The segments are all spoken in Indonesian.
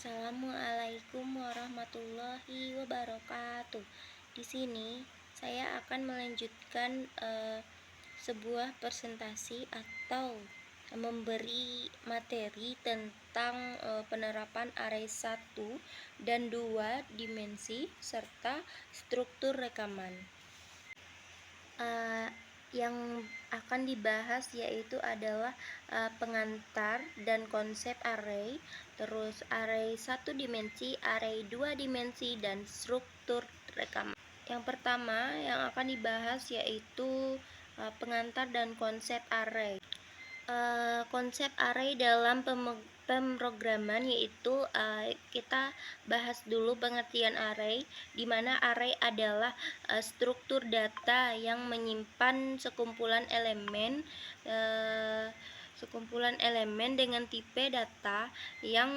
Assalamualaikum warahmatullahi wabarakatuh. Di sini saya akan melanjutkan sebuah presentasi atau memberi materi tentang penerapan array 1 dan 2 dimensi serta struktur rekaman. Yang akan dibahas yaitu adalah pengantar dan konsep array, terus array 1 dimensi, array 2 dimensi, dan struktur rekaman. Yang pertama yang akan dibahas yaitu pengantar dan konsep array. Konsep array dalam pemrograman yaitu kita bahas dulu pengertian array, di mana array adalah struktur data yang menyimpan sekumpulan elemen dengan tipe data yang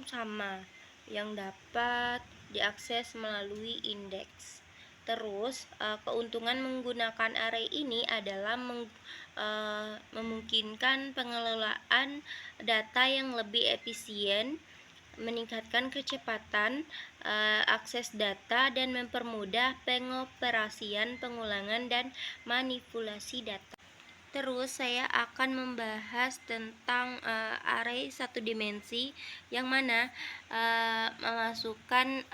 sama yang dapat diakses melalui indeks. Terus keuntungan menggunakan array ini adalah memungkinkan pengelolaan data yang lebih efisien, meningkatkan kecepatan akses data, dan mempermudah pengoperasian, pengulangan, dan manipulasi data. Terus saya akan membahas tentang array 1 dimensi, yang mana memasukkan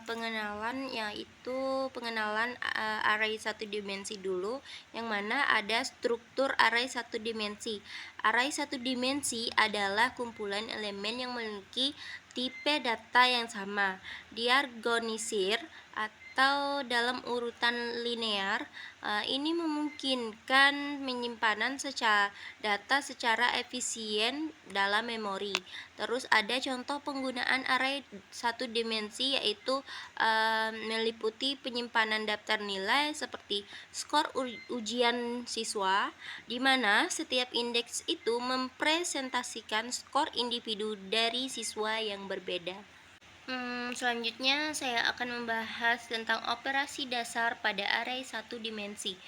pengenalan, yaitu pengenalan array 1 dimensi dulu, yang mana ada struktur array 1 dimensi. Array 1 dimensi adalah kumpulan elemen yang memiliki tipe data yang sama, diorganisir atau dalam urutan linear. Ini memungkinkan penyimpanan data secara efisien dalam memori. Terus ada contoh penggunaan array 1 dimensi, yaitu meliputi penyimpanan daftar nilai seperti skor ujian siswa, di mana setiap indeks itu mempresentasikan skor individu dari siswa yang berbeda. Selanjutnya saya akan membahas tentang operasi dasar pada array 1 dimensi.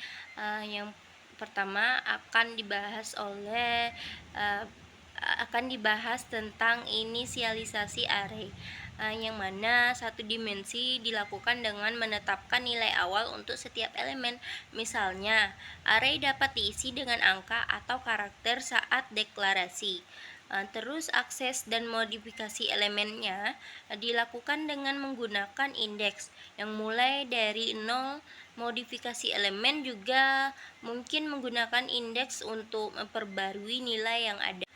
Yang pertama akan dibahas tentang inisialisasi array, yang mana 1 dimensi dilakukan dengan menetapkan nilai awal untuk setiap elemen. Misalnya, array dapat diisi dengan angka atau karakter saat deklarasi. Terus akses dan modifikasi elemennya dilakukan dengan menggunakan indeks yang mulai dari 0. Modifikasi elemen juga mungkin menggunakan indeks untuk memperbarui nilai yang ada.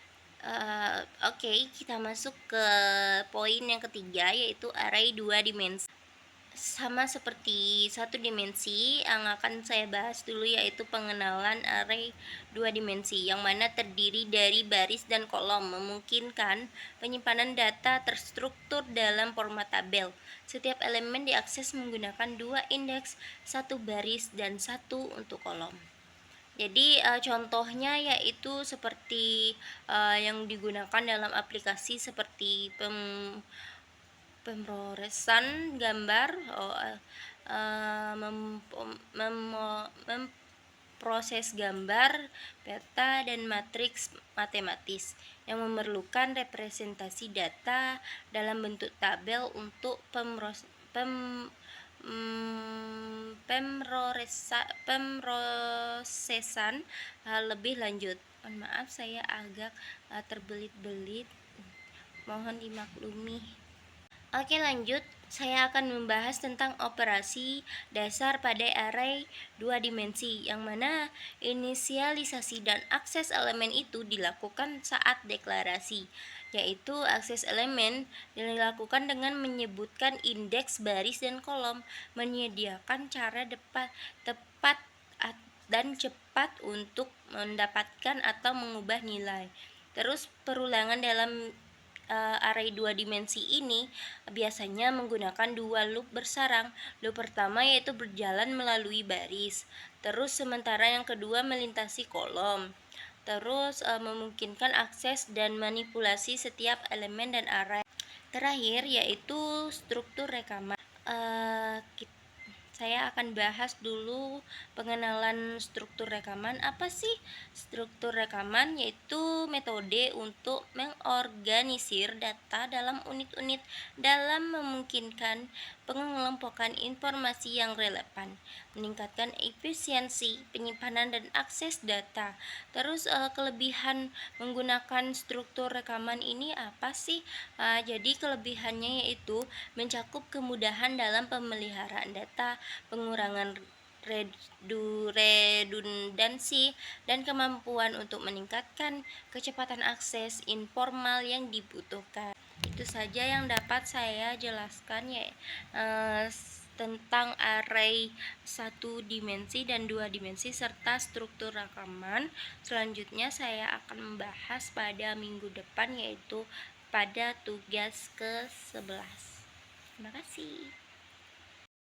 Oke, kita masuk ke poin yang ketiga, yaitu array 2 dimensi. Sama seperti 1 dimensi, yang akan saya bahas dulu yaitu pengenalan array 2 dimensi, yang mana terdiri dari baris dan kolom, memungkinkan penyimpanan data terstruktur dalam format tabel. Setiap elemen diakses menggunakan 2 indeks, 1 baris dan 1 untuk kolom. Jadi contohnya yaitu seperti yang digunakan dalam aplikasi seperti pemrosesan gambar, memproses gambar, peta, dan matriks matematis yang memerlukan representasi data dalam bentuk tabel untuk pemrosesan lebih lanjut. Mohon maaf saya agak terbelit-belit, mohon dimaklumi. Oke, lanjut. Saya akan membahas tentang operasi dasar pada array 2 dimensi, yang mana inisialisasi dan akses elemen itu dilakukan saat deklarasi, yaitu akses elemen dilakukan dengan menyebutkan indeks, baris, dan kolom, menyediakan cara tepat dan cepat untuk mendapatkan atau mengubah nilai. Terus perulangan dalam array 2 dimensi ini biasanya menggunakan 2 loop bersarang. Loop pertama yaitu berjalan melalui baris, terus sementara yang kedua melintasi kolom. Terus memungkinkan akses dan manipulasi setiap elemen dan array. Terakhir yaitu struktur rekaman. saya akan bahas dulu pengenalan struktur rekaman. Apa sih struktur rekaman? Yaitu metode untuk mengorganisir data dalam unit-unit dalam memungkinkan pengelompokan informasi yang relevan, meningkatkan efisiensi penyimpanan dan akses data. Terus kelebihan menggunakan struktur rekaman ini apa sih? Jadi kelebihannya yaitu mencakup kemudahan dalam pemeliharaan data, pengurangan redundansi, dan kemampuan untuk meningkatkan kecepatan akses informal yang dibutuhkan. Itu saja yang dapat saya jelaskan ya, tentang array 1 dimensi dan 2 dimensi serta struktur rekaman. Selanjutnya saya akan membahas pada minggu depan, yaitu pada tugas ke-11. Terima kasih.